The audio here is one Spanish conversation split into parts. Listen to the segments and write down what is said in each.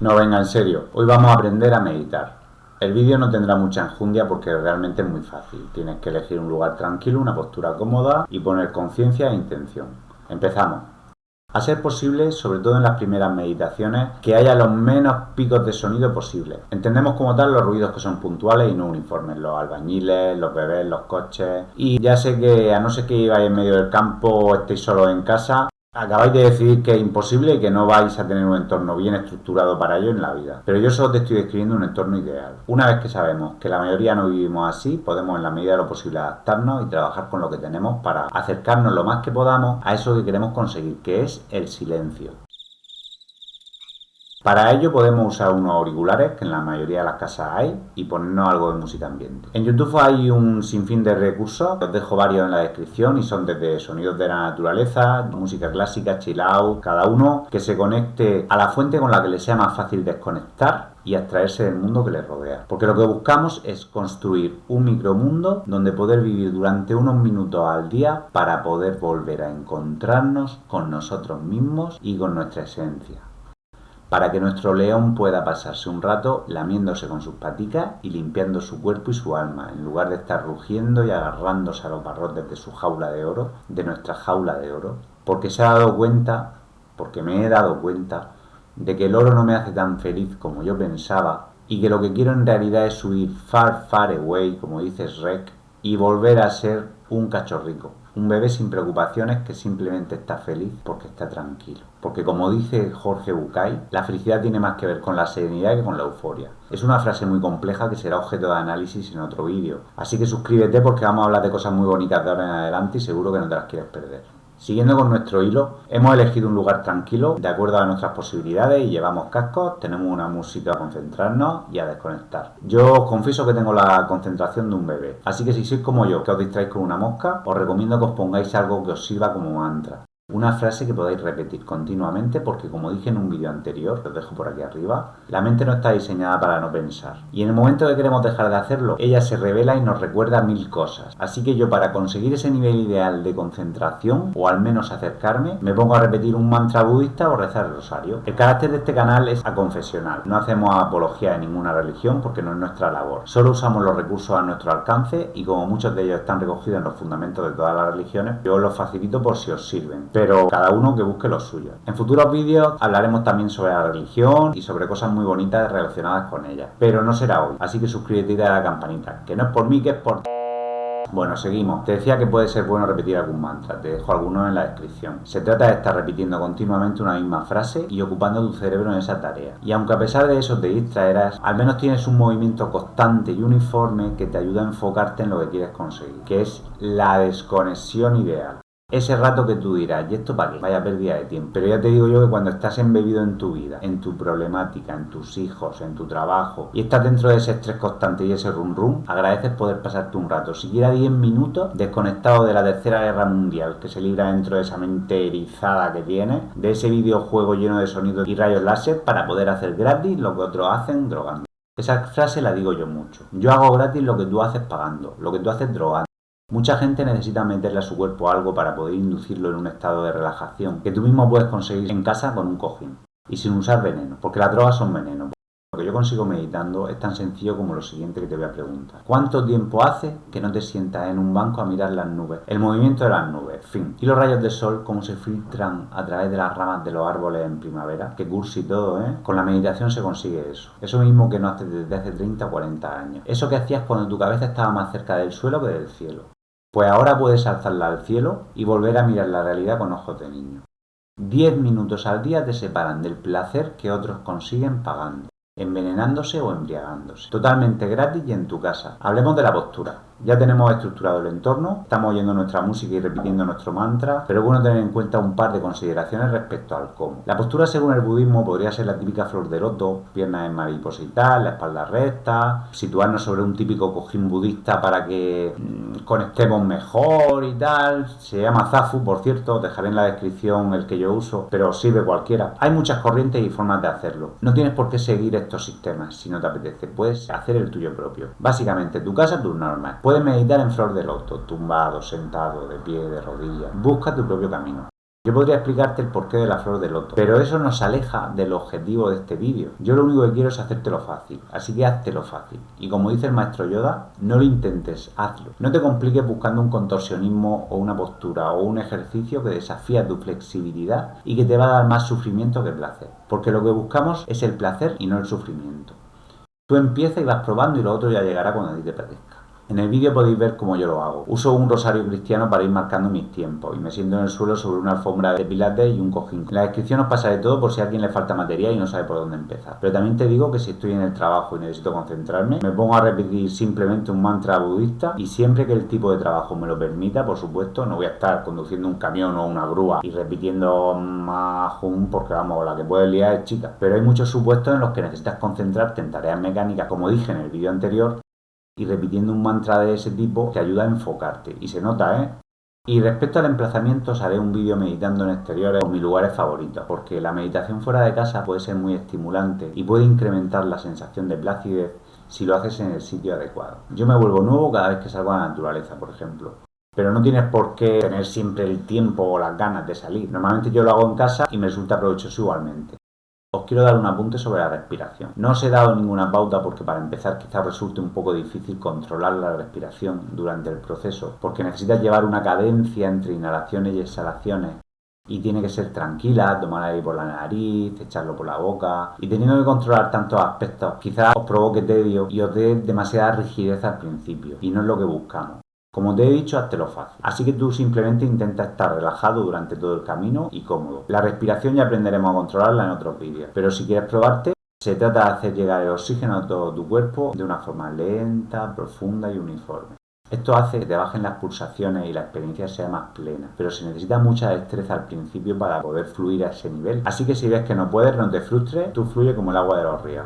No, venga, en serio. Hoy vamos a aprender a meditar. El vídeo no tendrá mucha enjundia porque realmente es muy fácil. Tienes que elegir un lugar tranquilo, una postura cómoda y poner conciencia e intención. Empezamos. A ser posible, sobre todo en las primeras meditaciones, que haya los menos picos de sonido posible. Entendemos como tal los ruidos que son puntuales y no uniformes, los albañiles, los bebés, los coches. Y ya sé que a no ser que ibais en medio del campo o estéis solos en casa, acabáis de decidir que es imposible y que no vais a tener un entorno bien estructurado para ello en la vida. Pero yo solo te estoy describiendo un entorno ideal. Una vez que sabemos que la mayoría no vivimos así, podemos en la medida de lo posible adaptarnos y trabajar con lo que tenemos para acercarnos lo más que podamos a eso que queremos conseguir, que es el silencio. Para ello podemos usar unos auriculares, que en la mayoría de las casas hay, y ponernos algo de música ambiente. En YouTube hay un sinfín de recursos, os dejo varios en la descripción y son desde sonidos de la naturaleza, música clásica, chill out, cada uno que se conecte a la fuente con la que le sea más fácil desconectar y abstraerse del mundo que les rodea. Porque lo que buscamos es construir un micromundo donde poder vivir durante unos minutos al día para poder volver a encontrarnos con nosotros mismos y con nuestra esencia, para que nuestro león pueda pasarse un rato lamiéndose con sus paticas y limpiando su cuerpo y su alma, en lugar de estar rugiendo y agarrándose a los barrotes de su jaula de oro, de nuestra jaula de oro, porque se ha dado cuenta, porque me he dado cuenta, de que el oro no me hace tan feliz como yo pensaba y que lo que quiero en realidad es huir far, far away, como dice Shrek, y volver a ser un cachorrico, un bebé sin preocupaciones que simplemente está feliz porque está tranquilo. Porque como dice Jorge Bucay, la felicidad tiene más que ver con la serenidad que con la euforia. Es una frase muy compleja que será objeto de análisis en otro vídeo. Así que suscríbete porque vamos a hablar de cosas muy bonitas de ahora en adelante y seguro que no te las quieres perder. Siguiendo con nuestro hilo, hemos elegido un lugar tranquilo de acuerdo a nuestras posibilidades y llevamos cascos, tenemos una música a concentrarnos y a desconectar. Yo os confieso que tengo la concentración de un bebé, así que si sois como yo, que os distraéis con una mosca, os recomiendo que os pongáis algo que os sirva como mantra. Una frase que podáis repetir continuamente porque, como dije en un vídeo anterior, que os dejo por aquí arriba, la mente no está diseñada para no pensar. Y en el momento que queremos dejar de hacerlo, ella se revela y nos recuerda mil cosas. Así que yo, para conseguir ese nivel ideal de concentración, o al menos acercarme, me pongo a repetir un mantra budista o rezar el rosario. El carácter de este canal es aconfesional. No hacemos apología de ninguna religión porque no es nuestra labor. Solo usamos los recursos a nuestro alcance y como muchos de ellos están recogidos en los fundamentos de todas las religiones, yo os los facilito por si os sirven, pero cada uno que busque lo suyo. En futuros vídeos hablaremos también sobre la religión y sobre cosas muy bonitas relacionadas con ella, pero no será hoy, así que suscríbete y dale a la campanita, que no es por mí, que es por... Bueno, seguimos. Te decía que puede ser bueno repetir algún mantra, te dejo algunos en la descripción. Se trata de estar repitiendo continuamente una misma frase y ocupando tu cerebro en esa tarea. Y aunque a pesar de eso te distraerás, al menos tienes un movimiento constante y uniforme que te ayuda a enfocarte en lo que quieres conseguir, que es la desconexión ideal. Ese rato que tú dirás, ¿y esto para qué? Vaya pérdida de tiempo. Pero ya te digo yo que cuando estás embebido en tu vida, en tu problemática, en tus hijos, en tu trabajo, y estás dentro de ese estrés constante y ese rum rum, agradeces poder pasarte un rato, siquiera 10 minutos, desconectado de la Tercera Guerra Mundial que se libra dentro de esa mente erizada que tienes, de ese videojuego lleno de sonidos y rayos láser para poder hacer gratis lo que otros hacen drogando. Esa frase la digo yo mucho. Yo hago gratis lo que tú haces pagando, lo que tú haces drogando. Mucha gente necesita meterle a su cuerpo algo para poder inducirlo en un estado de relajación que tú mismo puedes conseguir en casa con un cojín y sin usar veneno, porque las drogas son veneno. Lo que yo consigo meditando es tan sencillo como lo siguiente que te voy a preguntar. ¿Cuánto tiempo hace que no te sientas en un banco a mirar las nubes? El movimiento de las nubes, fin. Y los rayos del sol, cómo se filtran a través de las ramas de los árboles en primavera. Qué cursi y todo, ¿eh? Con la meditación se consigue eso. Eso mismo que no haces desde hace 30 o 40 años. Eso que hacías cuando tu cabeza estaba más cerca del suelo que del cielo. Pues ahora puedes alzarla al cielo y volver a mirar la realidad con ojos de niño. 10 minutos al día te separan del placer que otros consiguen pagando, envenenándose o embriagándose. Totalmente gratis y en tu casa. Hablemos de la postura. Ya tenemos estructurado el entorno, estamos oyendo nuestra música y repitiendo nuestro mantra, pero es bueno tener en cuenta un par de consideraciones respecto al cómo. La postura, según el budismo, podría ser la típica flor de loto, piernas en mariposa y tal, la espalda recta, situarnos sobre un típico cojín budista para que conectemos mejor y tal. Se llama Zafu, por cierto, dejaré en la descripción el que yo uso, pero sirve cualquiera. Hay muchas corrientes y formas de hacerlo. No tienes por qué seguir estos sistemas si no te apetece, puedes hacer el tuyo propio. Básicamente, tu casa, tus normas. Puedes meditar en flor de loto, tumbado, sentado, de pie, de rodillas. Busca tu propio camino. Yo podría explicarte el porqué de la flor de loto, pero eso nos aleja del objetivo de este vídeo. Yo lo único que quiero es hacértelo fácil, así que háztelo fácil. Y como dice el maestro Yoda, no lo intentes, hazlo. No te compliques buscando un contorsionismo o una postura o un ejercicio que desafía tu flexibilidad y que te va a dar más sufrimiento que placer. Porque lo que buscamos es el placer y no el sufrimiento. Tú empieza y vas probando y lo otro ya llegará cuando a ti te parezca. En el vídeo podéis ver cómo yo lo hago. Uso un rosario cristiano para ir marcando mis tiempos y me siento en el suelo sobre una alfombra de pilates y un cojín. En la descripción os pasaré todo por si a alguien le falta material y no sabe por dónde empezar. Pero también te digo que si estoy en el trabajo y necesito concentrarme, me pongo a repetir simplemente un mantra budista y siempre que el tipo de trabajo me lo permita, por supuesto, no voy a estar conduciendo un camión o una grúa y repitiendo Mahum porque vamos, la que puedes liar es chica. Pero hay muchos supuestos en los que necesitas concentrarte en tareas mecánicas, como dije en el vídeo anterior, y repitiendo un mantra de ese tipo te ayuda a enfocarte. Y se nota, ¿eh? Y respecto al emplazamiento, os haré un vídeo meditando en exteriores o mis lugares favoritos, porque la meditación fuera de casa puede ser muy estimulante y puede incrementar la sensación de placidez si lo haces en el sitio adecuado. Yo me vuelvo nuevo cada vez que salgo a la naturaleza, por ejemplo. Pero no tienes por qué tener siempre el tiempo o las ganas de salir. Normalmente yo lo hago en casa y me resulta provechoso igualmente. Os quiero dar un apunte sobre la respiración. No os he dado ninguna pauta porque para empezar quizás resulte un poco difícil controlar la respiración durante el proceso, porque necesitas llevar una cadencia entre inhalaciones y exhalaciones y tiene que ser tranquila, tomar aire por la nariz, echarlo por la boca y teniendo que controlar tantos aspectos quizás os provoque tedio y os dé demasiada rigidez al principio y no es lo que buscamos. Como te he dicho, háztelo fácil. Así que tú simplemente intenta estar relajado durante todo el camino y cómodo. La respiración ya aprenderemos a controlarla en otros vídeos. Pero si quieres probarte, se trata de hacer llegar el oxígeno a todo tu cuerpo de una forma lenta, profunda y uniforme. Esto hace que te bajen las pulsaciones y la experiencia sea más plena, pero se necesita mucha destreza al principio para poder fluir a ese nivel. Así que si ves que no puedes, no te frustres, tú fluye como el agua de los ríos.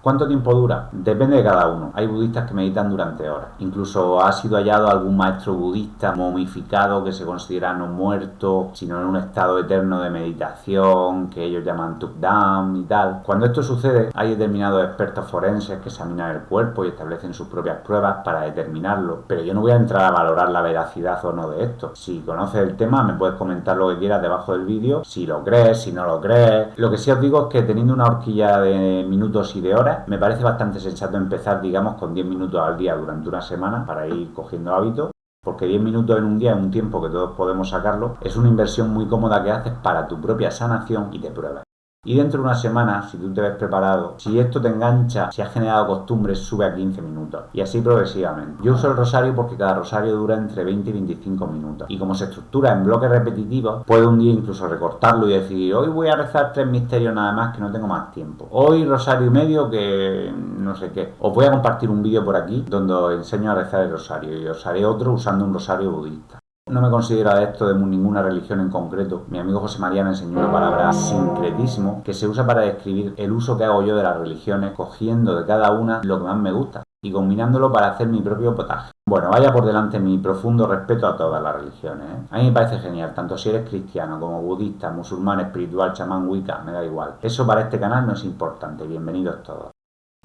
¿Cuánto tiempo dura? Depende de cada uno. Hay budistas que meditan durante horas. Incluso ha sido hallado algún maestro budista momificado que se considera no muerto, sino en un estado eterno de meditación, que ellos llaman Tukdam y tal. Cuando esto sucede, hay determinados expertos forenses que examinan el cuerpo y establecen sus propias pruebas para determinarlo. Pero yo no voy a entrar a valorar la veracidad o no de esto. Si conoces el tema, me puedes comentar lo que quieras debajo del vídeo, si lo crees, si no lo crees. Lo que sí os digo es que teniendo una horquilla de minutos y de horas, me parece bastante sensato empezar, digamos, con 10 minutos al día durante una semana para ir cogiendo hábitos, porque 10 minutos en un día es un tiempo que todos podemos sacarlo, es una inversión muy cómoda que haces para tu propia sanación y te pruebas. Y dentro de una semana, si tú te ves preparado, si esto te engancha, si has generado costumbres, sube a 15 minutos. Y así progresivamente. Yo uso el rosario porque cada rosario dura entre 20 y 25 minutos. Y como se estructura en bloques repetitivos, puedo un día incluso recortarlo y decir, hoy voy a rezar 3 misterios nada más que no tengo más tiempo. Hoy rosario y medio que no sé qué. Os voy a compartir un vídeo por aquí donde os enseño a rezar el rosario y os haré otro usando un rosario budista. No me considero adepto de ninguna religión en concreto. Mi amigo José María me enseñó una palabra sincretismo que se usa para describir el uso que hago yo de las religiones, cogiendo de cada una lo que más me gusta y combinándolo para hacer mi propio potaje. Bueno, vaya por delante mi profundo respeto a todas las religiones, ¿eh? A mí me parece genial, tanto si eres cristiano como budista, musulmán, espiritual, chamán, wicca, me da igual. Eso para este canal no es importante, bienvenidos todos.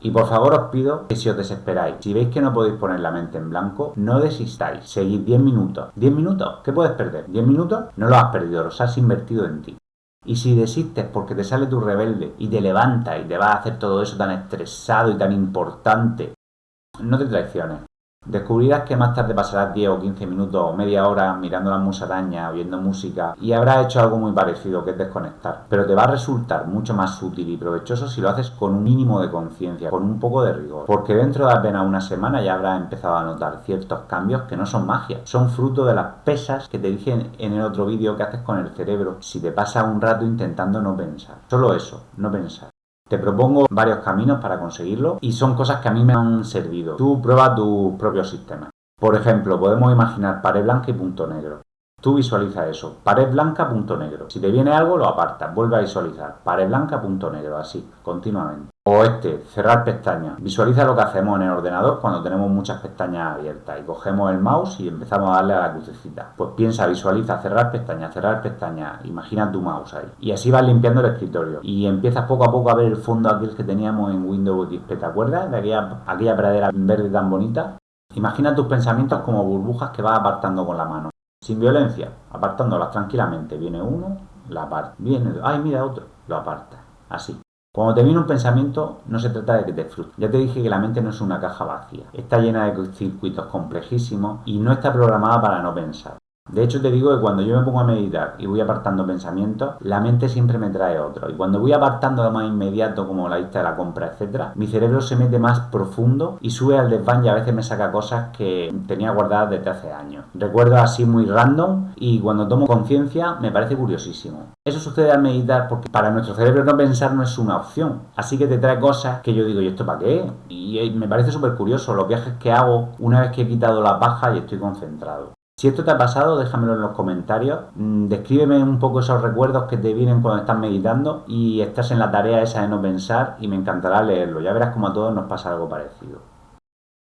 Y por favor os pido que si os desesperáis, si veis que no podéis poner la mente en blanco, no desistáis, seguid 10 minutos. ¿10 minutos? ¿Qué puedes perder? ¿10 minutos? No los has perdido, los has invertido en ti. Y si desistes porque te sale tu rebelde y te levantas y te vas a hacer todo eso tan estresado y tan importante, no te traiciones. Descubrirás que más tarde pasarás 10 o 15 minutos o media hora mirando las musarañas, viendo música y habrás hecho algo muy parecido que es desconectar. Pero te va a resultar mucho más útil y provechoso si lo haces con un mínimo de conciencia, con un poco de rigor. Porque dentro de apenas una semana ya habrás empezado a notar ciertos cambios que no son magia, son fruto de las pesas que te dije en el otro vídeo que haces con el cerebro si te pasas un rato intentando no pensar. Solo eso, no pensar. Te propongo varios caminos para conseguirlo y son cosas que a mí me han servido. Tú prueba tus propios sistemas. Por ejemplo, podemos imaginar pared blanca y punto negro. Tú visualiza eso. Pared blanca, punto negro. Si te viene algo, lo apartas. Vuelve a visualizar. Pared blanca, punto negro. Así, continuamente. O cerrar pestañas. Visualiza lo que hacemos en el ordenador cuando tenemos muchas pestañas abiertas y cogemos el mouse y empezamos a darle a la crucecita. Pues piensa, visualiza, cerrar pestañas. Imagina tu mouse ahí. Y así vas limpiando el escritorio. Y empiezas poco a poco a ver el fondo aquel que teníamos en Windows XP. ¿Te acuerdas de aquella pradera verde tan bonita? Imagina tus pensamientos como burbujas que vas apartando con la mano. sin violencia, apartándolas tranquilamente. Viene uno, la aparta. Viene, ay, mira otro, lo aparta. Así. Cuando te viene un pensamiento, no se trata de que te frustres. Ya te dije que la mente no es una caja vacía. Está llena de circuitos complejísimos y no está programada para no pensar. De hecho, te digo que cuando yo me pongo a meditar y voy apartando pensamientos, la mente siempre me trae otro. Y cuando voy apartando lo más inmediato, como la lista de la compra, etcétera, mi cerebro se mete más profundo y sube al desván y a veces me saca cosas que tenía guardadas desde hace años. Recuerdos así muy random y cuando tomo conciencia me parece curiosísimo. Eso sucede al meditar porque para nuestro cerebro no pensar no es una opción. Así que te trae cosas que yo digo, ¿y esto para qué? Y me parece súper curioso los viajes que hago una vez que he quitado la paja y estoy concentrado. Si esto te ha pasado, déjamelo en los comentarios. Descríbeme un poco esos recuerdos que te vienen cuando estás meditando y estás en la tarea esa de no pensar y me encantará leerlo. Ya verás como a todos nos pasa algo parecido.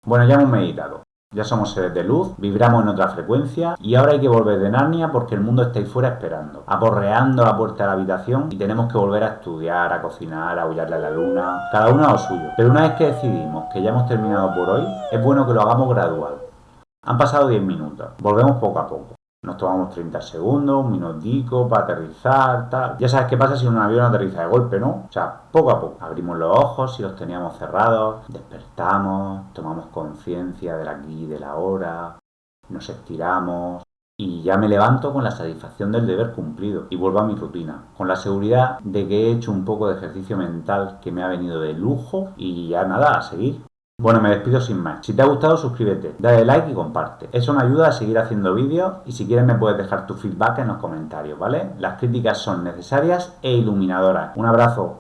Bueno, ya hemos meditado. Ya somos seres de luz, vibramos en otra frecuencia y ahora hay que volver de Narnia porque el mundo está ahí fuera esperando, aporreando a la puerta de la habitación y tenemos que volver a estudiar, a cocinar, a aullarle a la luna, cada uno a lo suyo. Pero una vez que decidimos que ya hemos terminado por hoy, es bueno que lo hagamos gradual. Han pasado 10 minutos, volvemos poco a poco. Nos tomamos 30 segundos, un minutico para aterrizar, tal. Ya sabes qué pasa si un avión aterriza de golpe, ¿no? O sea, poco a poco. Abrimos los ojos si los teníamos cerrados, despertamos, tomamos conciencia del aquí y de la hora, nos estiramos y ya me levanto con la satisfacción del deber cumplido y vuelvo a mi rutina, con la seguridad de que he hecho un poco de ejercicio mental que me ha venido de lujo y ya nada, a seguir. Bueno, me despido sin más. Si te ha gustado, suscríbete, dale like y comparte. Eso me ayuda a seguir haciendo vídeos y si quieres me puedes dejar tu feedback en los comentarios, ¿vale? Las críticas son necesarias e iluminadoras. Un abrazo.